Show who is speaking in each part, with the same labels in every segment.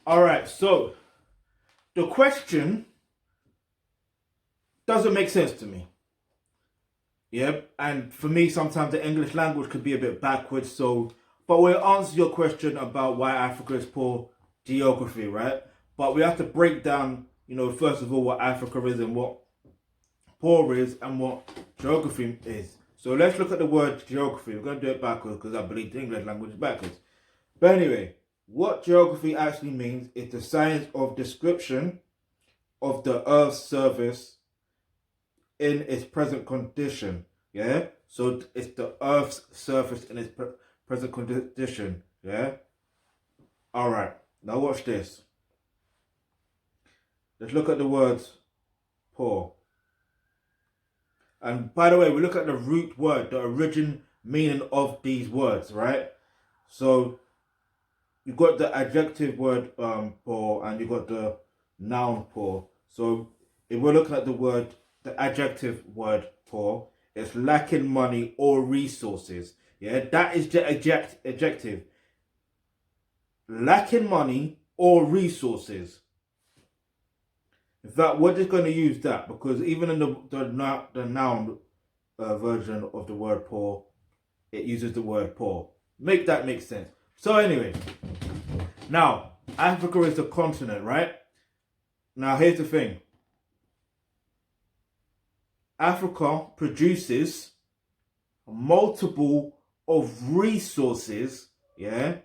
Speaker 1: All right, so the question doesn't make sense to me. Yeah, and for me, sometimes the English language could be a bit backwards. So, but we'll answer your question about why Africa is poor geography, right? But we have to break down, first of all, what Africa is and what poor is and what geography is. So let's look at the word geography. We're going to do it backwards because I believe the English language is backwards. But anyway, what geography actually means is the science of description of the Earth's surface in its present condition. Yeah? So it's the Earth's surface in its present condition. Yeah? Alright, now watch this. Let's look at the words poor. And by the way, we look at the root word, the origin meaning of these words, right? So you got the adjective word poor and you got the noun poor. So if we're looking at the adjective word poor, it's lacking money or resources. Yeah, that is the adjective. Lacking money or resources. In fact, we're just going to use that because even in the noun version of the word poor, it uses the word poor. Make that make sense. So anyway, now Africa is the continent, right? Now here's the thing. Africa produces multiple of resources, yeah,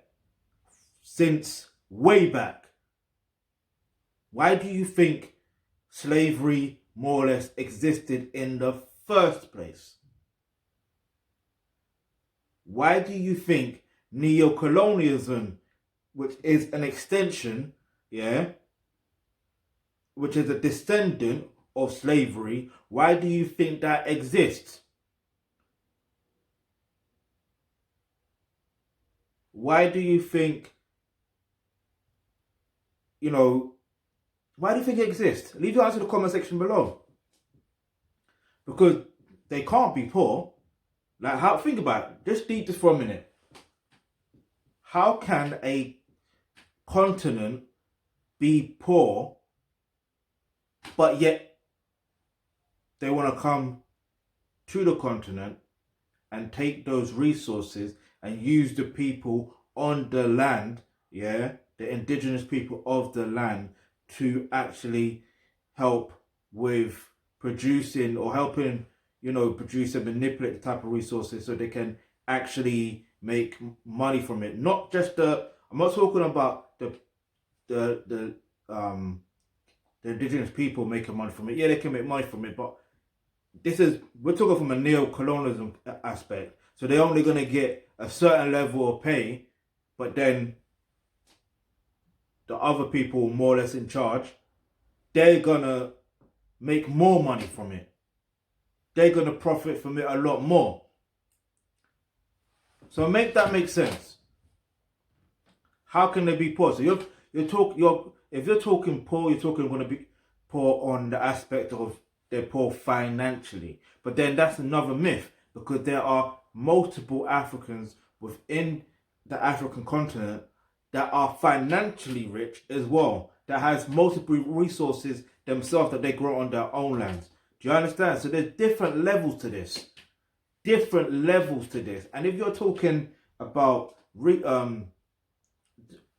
Speaker 1: since way back. Why do you think slavery more or less existed in the first place? Why do you think neocolonialism, which is an extension, yeah, which is a descendant of slavery, why do you think that exists? Why do you think, why do you think it exists? Leave your answer in the comment section below. Because they can't be poor. Like, think about it. Just deep this for a minute. How can a continent be poor, but yet they want to come to the continent and take those resources and use the people on the land, yeah, the indigenous people of the land, to actually help with producing or helping, produce and manipulate the type of resources so they can actually make money from it. Not just I'm not talking about the indigenous people making money from it. Yeah, they can make money from it, but we're talking from a neo-colonialism aspect. So they're only going to get a certain level of pay, but then the other people more or less in charge, they're going to make more money from it. They're going to profit from it a lot more. So make that make sense. How can they be poor? So if you're talking poor, you're talking going to be poor on the aspect of they're poor financially. But then that's another myth, because there are multiple Africans within the African continent that are financially rich as well, that has multiple resources themselves that they grow on their own lands. Do you understand? So there's different levels to this. Different levels to this. And if you're talking about the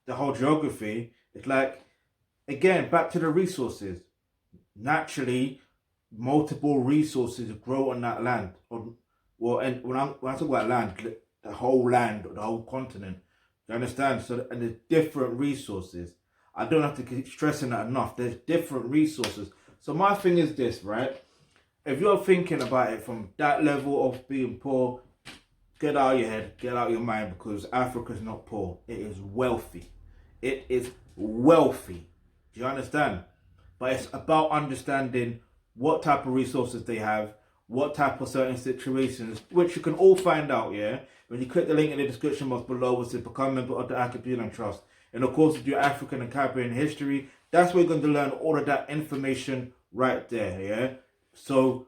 Speaker 1: whole geography, it's like, again, back to the resources. Naturally, multiple resources grow on that land. And when I talk about land, the whole land, or the whole continent. You understand? So, and there's different resources. I don't have to keep stressing that enough. There's different resources. So my thing is this, right? If you're thinking about it from that level of being poor, get out of your head, get out of your mind, because Africa is not poor. It is wealthy. It is wealthy. Do you understand? But it's about understanding what type of resources they have, what type of certain situations, which you can all find out, yeah? When you click the link in the description box below, which says become a member of the Alkebulantrust. And of course, if you're African and Caribbean history, that's where you're going to learn all of that information right there, yeah? So,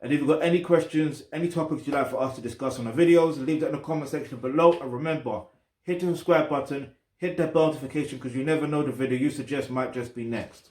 Speaker 1: and if you've got any questions, any topics you'd like for us to discuss on the videos, leave that in the comment section below. And remember, hit the subscribe button, hit that bell notification because you never know, the video you suggest might just be next.